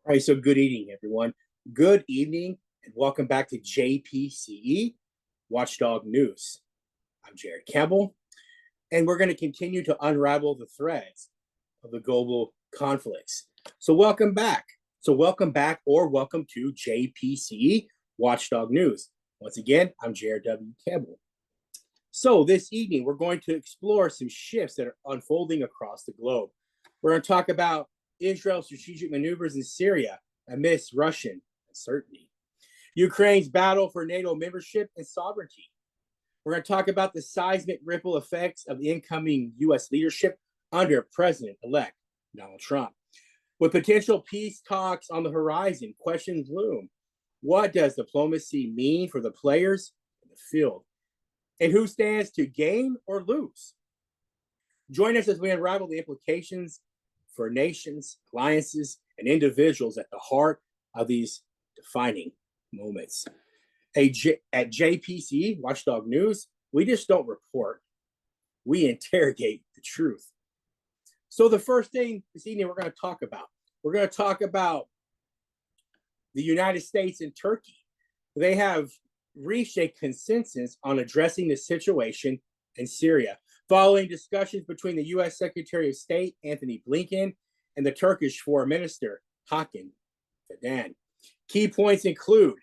All right, so good evening, everyone. Good evening, and welcome back to JPCE Watchdog News. I'm Jared Campbell, and we're going to continue to unravel the threads of the global conflicts. So welcome back. Or welcome to JPCE Watchdog News. Once again, I'm Jared W. Campbell. So this evening, we're going to explore some shifts that are unfolding across the globe. We're going to talk about Israel's strategic maneuvers in Syria amidst Russian uncertainty, Ukraine's battle for NATO membership and sovereignty. We're going to talk about the seismic ripple effects of the incoming U.S. leadership under President-elect Donald Trump. With potential peace talks on the horizon, questions loom. What does diplomacy mean for the players in the field? And who stands to gain or lose? Join us as we unravel the implications for nations, alliances, and individuals at the heart of these defining moments. At JPCE Watchdog News, we just don't report, we interrogate the truth. So the first thing this evening we're going to talk about the United States and Turkey. They have reached a consensus on addressing the situation in Syria, following discussions between the U.S. Secretary of State, Anthony Blinken, and the Turkish Foreign Minister, Hakan Fidan. Key points include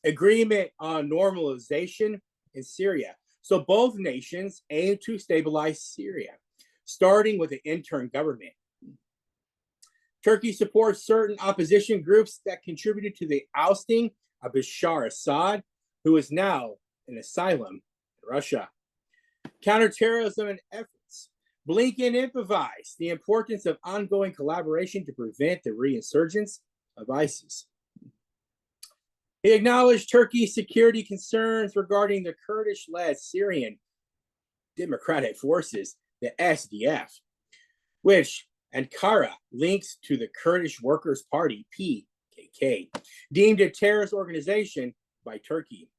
agreement on normalization in Syria. So both nations aim to stabilize Syria, starting with an interim government. Turkey supports certain opposition groups that contributed to the ousting of Bashar Assad, who is now in asylum in Russia. Counterterrorism and efforts. Blinken emphasized the importance of ongoing collaboration to prevent the resurgence of ISIS. He acknowledged Turkey's security concerns regarding the Kurdish-led Syrian Democratic Forces, the SDF, which Ankara links to the Kurdish Workers' Party, PKK, deemed a terrorist organization by Turkey.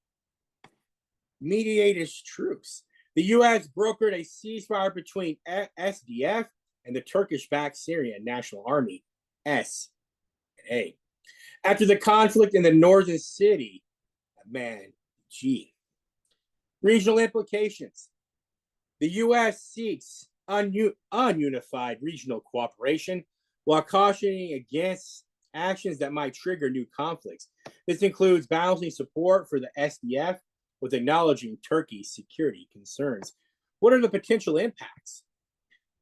Mediated truce. The U.S. brokered a ceasefire between SDF and the Turkish-backed Syrian National Army, SNA, after the conflict in the northern city of Manbij. Regional implications. The U.S. seeks ununified regional cooperation while cautioning against actions that might trigger new conflicts. This includes balancing support for the SDF with acknowledging Turkey's security concerns. What are the potential impacts?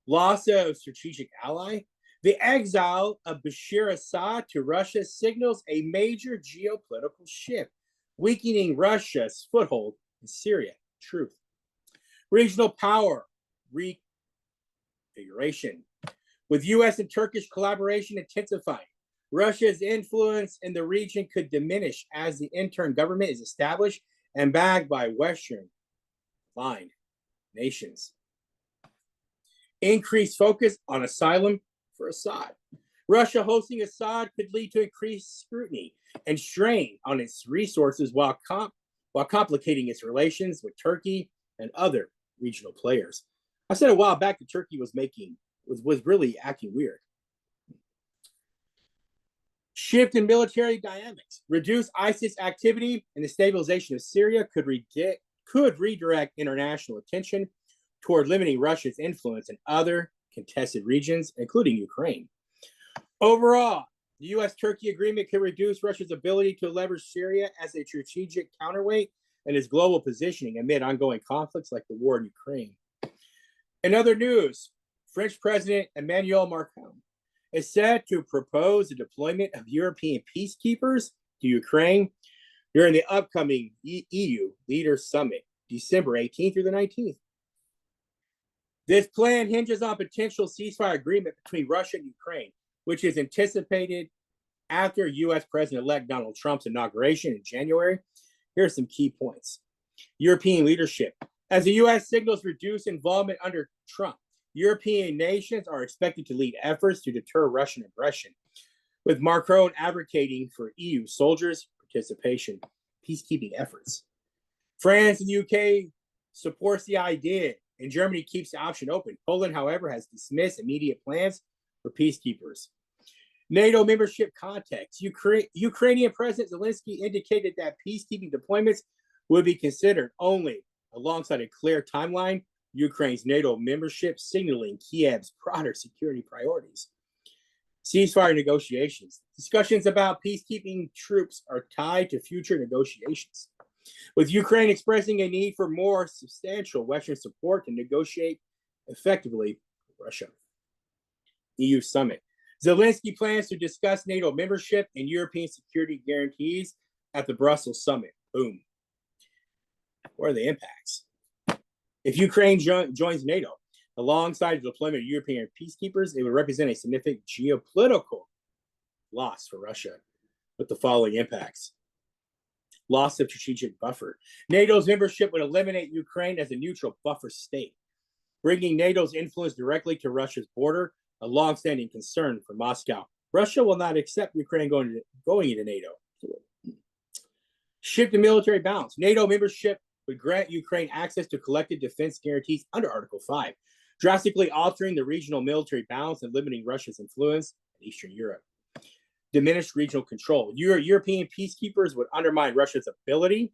Loss of strategic ally. The exile of Bashar Assad to Russia signals a major geopolitical shift, weakening Russia's foothold in Syria. Truth. Regional power reconfiguration. With U.S. and Turkish collaboration intensifying, Russia's influence in the region could diminish as the interim government is established and backed by Western-aligned nations. Increased focus on asylum for Assad. Russia hosting Assad could lead to increased scrutiny and strain on its resources while complicating its relations with Turkey and other regional players. I said a while back that Turkey was really acting weird. Shift in military dynamics. Reduced ISIS activity and the stabilization of Syria could redirect international attention toward limiting Russia's influence in other contested regions, including Ukraine. Overall, the U.S.-Turkey agreement could reduce Russia's ability to leverage Syria as a strategic counterweight in its global positioning amid ongoing conflicts like the war in Ukraine. In other news, French President Emmanuel Macron is set to propose the deployment of European peacekeepers to Ukraine during the upcoming EU Leaders Summit, December 18th through the 19th. This plan hinges on potential ceasefire agreement between Russia and Ukraine, which is anticipated after U.S. President-elect Donald Trump's inauguration in January. Here are some key points. European leadership. As the U.S. signals reduced involvement under Trump, European nations are expected to lead efforts to deter Russian aggression, with Macron advocating for EU soldiers' participation, peacekeeping efforts. France and the UK supports the idea, and Germany keeps the option open. Poland, however, has dismissed immediate plans for peacekeepers. NATO membership context. Ukrainian President Zelensky indicated that peacekeeping deployments would be considered only alongside a clear timeline, Ukraine's NATO membership signaling Kiev's broader security priorities. Ceasefire negotiations. Discussions about peacekeeping troops are tied to future negotiations, with Ukraine expressing a need for more substantial Western support to negotiate effectively with Russia. EU summit. Zelensky plans to discuss NATO membership and European security guarantees at the Brussels summit. Boom. What are the impacts? If Ukraine joins NATO, alongside the deployment of European peacekeepers, it would represent a significant geopolitical loss for Russia with the following impacts. Loss of strategic buffer. NATO's membership would eliminate Ukraine as a neutral buffer state, bringing NATO's influence directly to Russia's border, a long-standing concern for Moscow. Russia will not accept Ukraine going into NATO. Shift in military balance. NATO membership would grant Ukraine access to collective defense guarantees under Article 5, drastically altering the regional military balance and limiting Russia's influence in Eastern Europe. Diminished regional control. European peacekeepers would undermine Russia's ability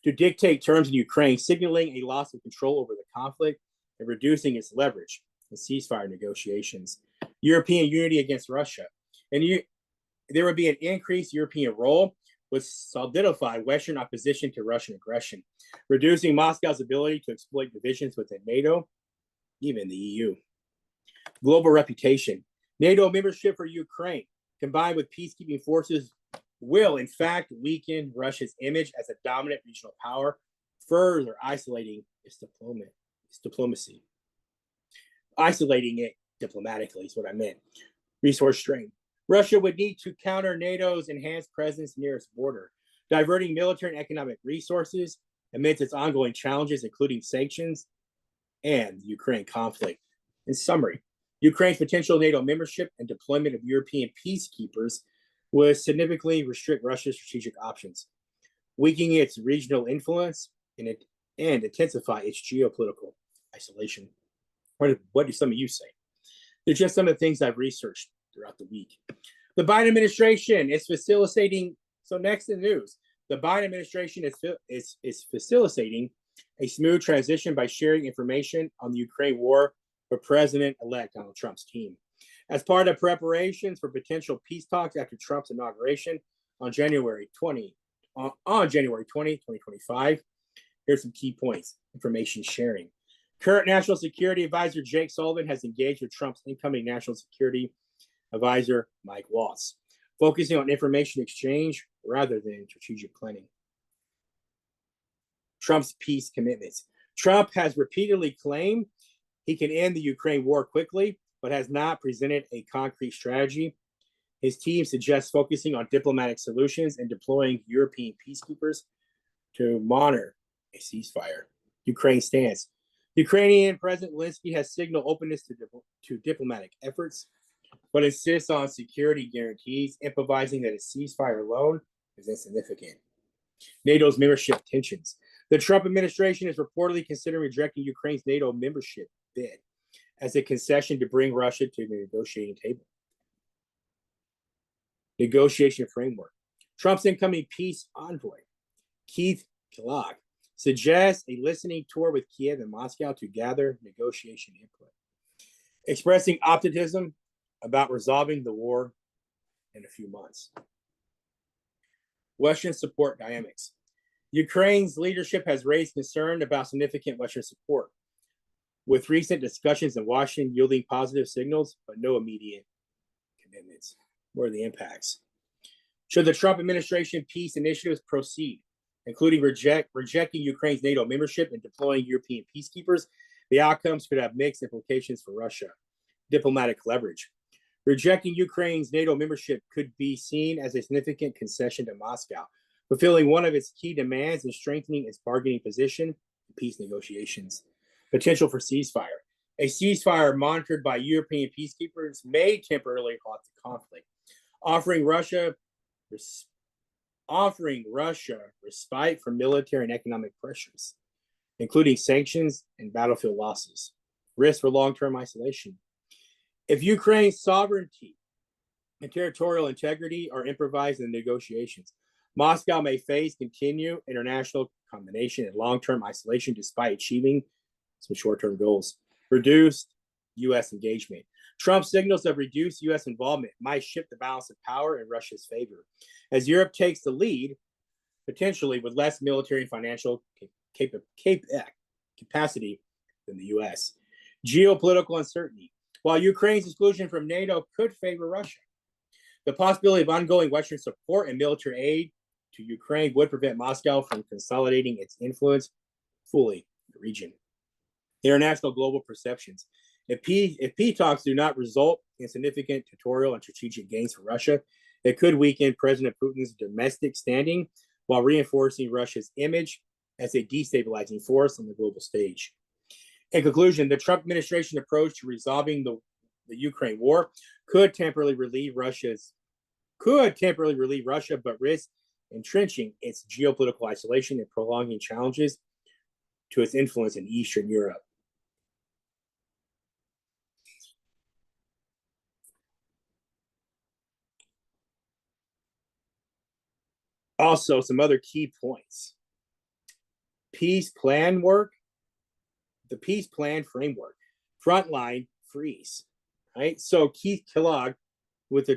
to dictate terms in Ukraine, signaling a loss of control over the conflict and reducing its leverage in ceasefire negotiations. European unity against Russia. And there would be an increased European role, which solidified Western opposition to Russian aggression, reducing Moscow's ability to exploit divisions within NATO, even the EU. Global reputation. NATO membership for Ukraine, combined with peacekeeping forces, will in fact weaken Russia's image as a dominant regional power, further isolating its diplomacy. Isolating it diplomatically is what I meant. Resource strain. Russia would need to counter NATO's enhanced presence near its border, diverting military and economic resources amidst its ongoing challenges, including sanctions and the Ukraine conflict. In summary, Ukraine's potential NATO membership and deployment of European peacekeepers would significantly restrict Russia's strategic options, weakening its regional influence and intensify its geopolitical isolation. What do some of you say? They're just some of the things I've researched throughout the week. The Biden administration is facilitating. So next in the news, the Biden administration is facilitating a smooth transition by sharing information on the Ukraine war with President-elect Donald Trump's team. As part of preparations for potential peace talks after Trump's inauguration on January 20, 2025, here's some key points. Information sharing. Current National Security Advisor Jake Sullivan has engaged with Trump's incoming National Security Advisor Mike Waltz, focusing on information exchange rather than strategic planning. Trump's peace commitments. Trump has repeatedly claimed he can end the Ukraine war quickly, but has not presented a concrete strategy. His team suggests focusing on diplomatic solutions and deploying European peacekeepers to monitor a ceasefire. Ukraine stance. Ukrainian President Zelensky has signaled openness to diplomatic efforts, but insists on security guarantees, improvising that a ceasefire alone is insignificant. NATO's membership tensions. The Trump administration is reportedly considering rejecting Ukraine's NATO membership bid as a concession to bring Russia to the negotiating table. Negotiation framework. Trump's incoming peace envoy, Keith Kellogg, suggests a listening tour with Kiev and Moscow to gather negotiation input, expressing optimism about resolving the war in a few months. Western support dynamics. Ukraine's leadership has raised concern about significant Western support, with recent discussions in Washington yielding positive signals, but no immediate commitments. What are the impacts? Should the Trump administration peace initiatives proceed, including rejecting Ukraine's NATO membership and deploying European peacekeepers, the outcomes could have mixed implications for Russia. Diplomatic leverage. Rejecting Ukraine's NATO membership could be seen as a significant concession to Moscow, fulfilling one of its key demands and strengthening its bargaining position in peace negotiations. Potential for ceasefire. A ceasefire monitored by European peacekeepers may temporarily halt the conflict, offering Russia respite from military and economic pressures, including sanctions and battlefield losses. Risk for long-term isolation. If Ukraine's sovereignty and territorial integrity are improvised in the negotiations. Moscow may face continued international combination and long-term isolation despite achieving some short-term goals. Reduced U.S. engagement. Trump's signals of reduced U.S. involvement might shift the balance of power in Russia's favor, as Europe takes the lead, potentially with less military and financial capacity than the U.S. Geopolitical uncertainty. While Ukraine's exclusion from NATO could favor Russia, the possibility of ongoing Western support and military aid to Ukraine would prevent Moscow from consolidating its influence fully in the region. International global perceptions. If peace talks do not result in significant territorial and strategic gains for Russia, it could weaken President Putin's domestic standing while reinforcing Russia's image as a destabilizing force on the global stage. In conclusion, the Trump administration approach to resolving the Ukraine war could temporarily relieve Russia, but risk entrenching its geopolitical isolation and prolonging challenges to its influence in Eastern Europe. Also, some other key points. Peace plan work, the peace plan framework, frontline freeze, right? So Keith Kellogg with the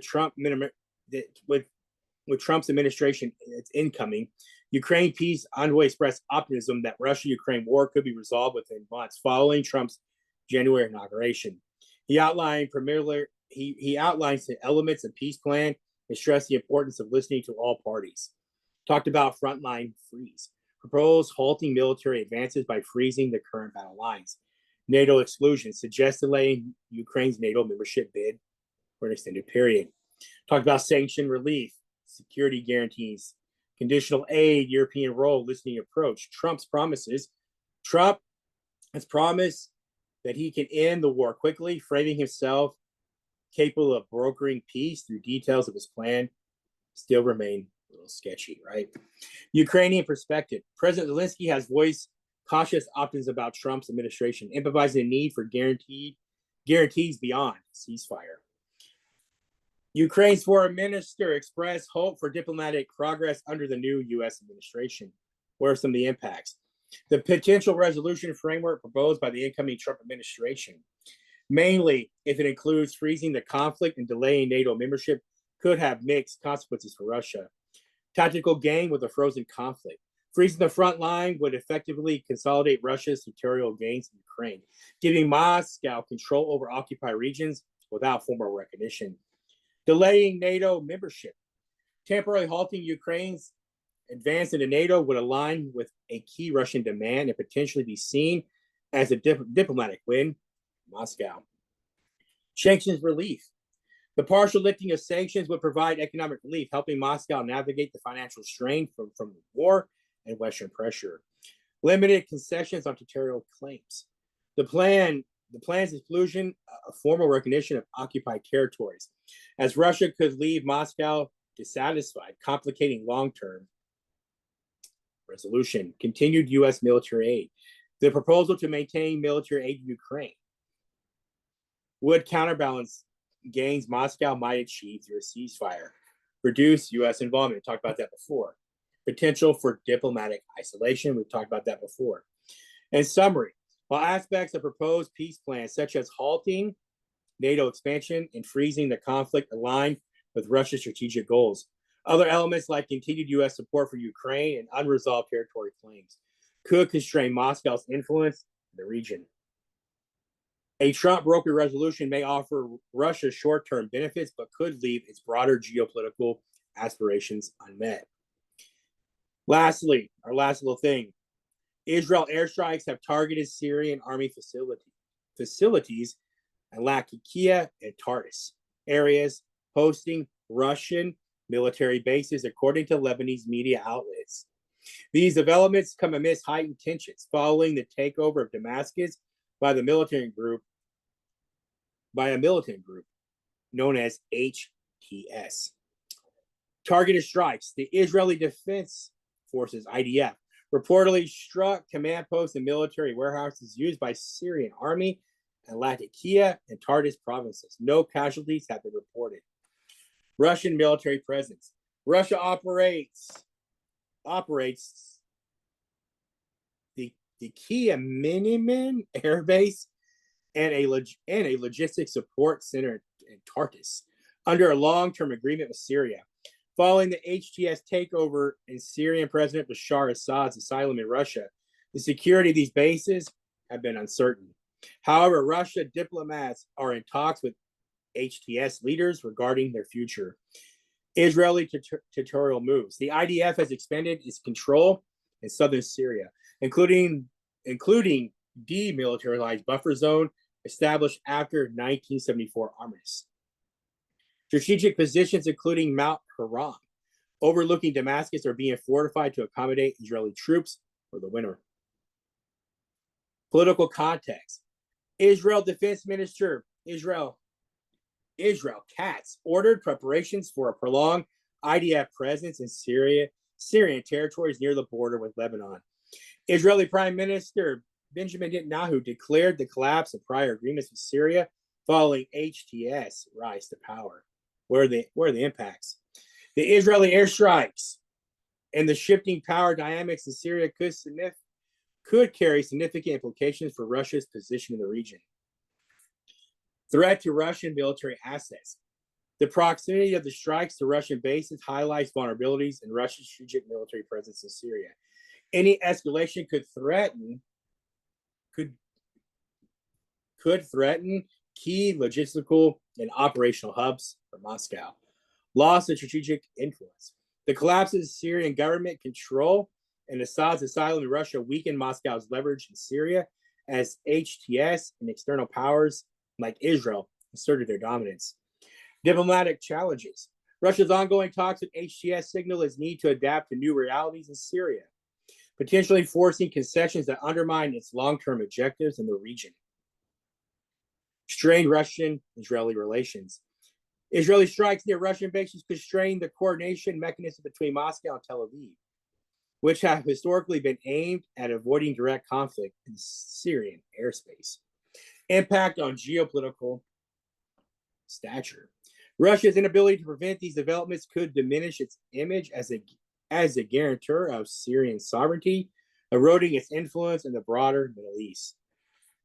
with Trump's administration, it's incoming. Ukraine peace envoy expressed optimism that Russia-Ukraine war could be resolved within months following Trump's January inauguration. He outlines the elements of peace plan and stressed the importance of listening to all parties. Talked about frontline freeze. Proposed halting military advances by freezing the current battle lines. NATO exclusion. Suggests delaying Ukraine's NATO membership bid for an extended period. Talked about sanction relief, security guarantees, conditional aid, European role, listening approach. Trump has promised that he can end the war quickly, framing himself capable of brokering peace through details of his plan still remain a little sketchy, right? Ukrainian perspective. President Zelensky has voiced cautious optimism about Trump's administration, emphasizing the need for guarantees beyond ceasefire. Ukraine's foreign minister expressed hope for diplomatic progress under the new U.S. administration. What are some of the impacts? The potential resolution framework proposed by the incoming Trump administration, mainly if it includes freezing the conflict and delaying NATO membership, could have mixed consequences for Russia. Tactical gain with a frozen conflict. Freezing the front line would effectively consolidate Russia's territorial gains in Ukraine, giving Moscow control over occupied regions without formal recognition. Delaying NATO membership. Temporarily halting Ukraine's advance into NATO would align with a key Russian demand and potentially be seen as a diplomatic win for Moscow. Sanctions relief. The partial lifting of sanctions would provide economic relief, helping Moscow navigate the financial strain from the war and Western pressure. Limited concessions on territorial claims. The plan's inclusion of formal recognition of occupied territories, as Russia could leave Moscow dissatisfied, complicating long-term resolution. Continued U.S. military aid. The proposal to maintain military aid to Ukraine would counterbalance gains Moscow might achieve through a ceasefire. Reduce U.S. involvement. We talked about that before. Potential for diplomatic isolation. We've talked about that before. In summary, while aspects of proposed peace plans, such as halting NATO expansion and freezing the conflict, align with Russia's strategic goals, other elements like continued U.S. support for Ukraine and unresolved territory claims could constrain Moscow's influence in the region. A Trump brokered resolution may offer Russia short-term benefits, but could leave its broader geopolitical aspirations unmet. Lastly, our last little thing. Israel airstrikes have targeted Syrian army facilities in Latakia and Tartus, areas hosting Russian military bases, according to Lebanese media outlets. These developments come amidst heightened tensions following the takeover of Damascus by a militant group known as HTS. Targeted strikes. The Israeli Defense Forces, IDF, reportedly struck command posts and military warehouses used by Syrian army in Latakia and Tartus provinces. No casualties have been reported. Russian military presence. Russia operates the Kiev Miniman Air Base and a logistics support center in Tartus under a long-term agreement with Syria. Following the HTS takeover and Syrian President Bashar Assad's asylum in Russia, the security of these bases have been uncertain. However, Russia diplomats are in talks with HTS leaders regarding their future. Israeli territorial moves. The IDF has expanded its control in southern Syria, including demilitarized buffer zone established after 1974 armistice. Strategic positions, including Mount Haram, overlooking Damascus, are being fortified to accommodate Israeli troops for the winter. Political context. Israel Defense Minister Israel Katz ordered preparations for a prolonged IDF presence in Syrian territories near the border with Lebanon. Israeli Prime Minister Benjamin Netanyahu declared the collapse of prior agreements with Syria following HTS rise to power. Where are the impacts? The Israeli airstrikes and the shifting power dynamics in Syria could carry significant implications for Russia's position in the region. Threat to Russian military assets. The proximity of the strikes to Russian bases highlights vulnerabilities in Russia's strategic military presence in Syria. Any escalation could threaten key logistical and operational hubs for Moscow. Loss of strategic influence. The collapse of the Syrian government control and Assad's asylum in Russia weakened Moscow's leverage in Syria as HTS and external powers like Israel asserted their dominance. Diplomatic challenges. Russia's ongoing talks with HTS signal its need to adapt to new realities in Syria, potentially forcing concessions that undermine its long-term objectives in the region. Strained Russian-Israeli relations. Israeli strikes near Russian bases could strain the coordination mechanism between Moscow and Tel Aviv, which have historically been aimed at avoiding direct conflict in Syrian airspace. Impact on geopolitical stature. Russia's inability to prevent these developments could diminish its image as a guarantor of Syrian sovereignty, eroding its influence in the broader Middle East.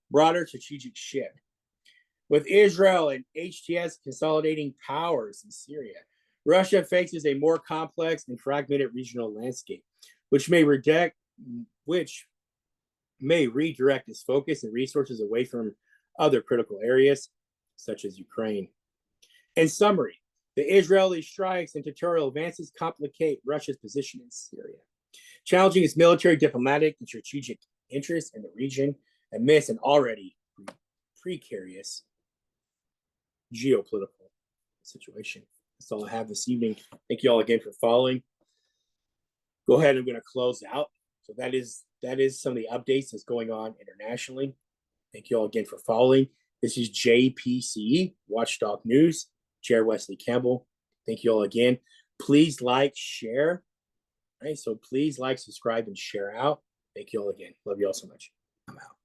Broader strategic shift. With Israel and HTS consolidating powers in Syria, Russia faces a more complex and fragmented regional landscape, which may redirect its focus and resources away from other critical areas, such as Ukraine. In summary, the Israeli strikes and territorial advances complicate Russia's position in Syria, challenging its military, diplomatic, and strategic interests in the region amidst an already precarious geopolitical situation. That's all I have this evening. Thank you all again for following. Go ahead, I'm going to close out. So that is some of the updates that's going on internationally. Thank you all again for following. This is JPCE Watchdog News. Jared Wesley Campbell. Thank you all again. Please like, share. All right, so please like, subscribe, and share out. Thank you all again. Love you all so much. I'm out.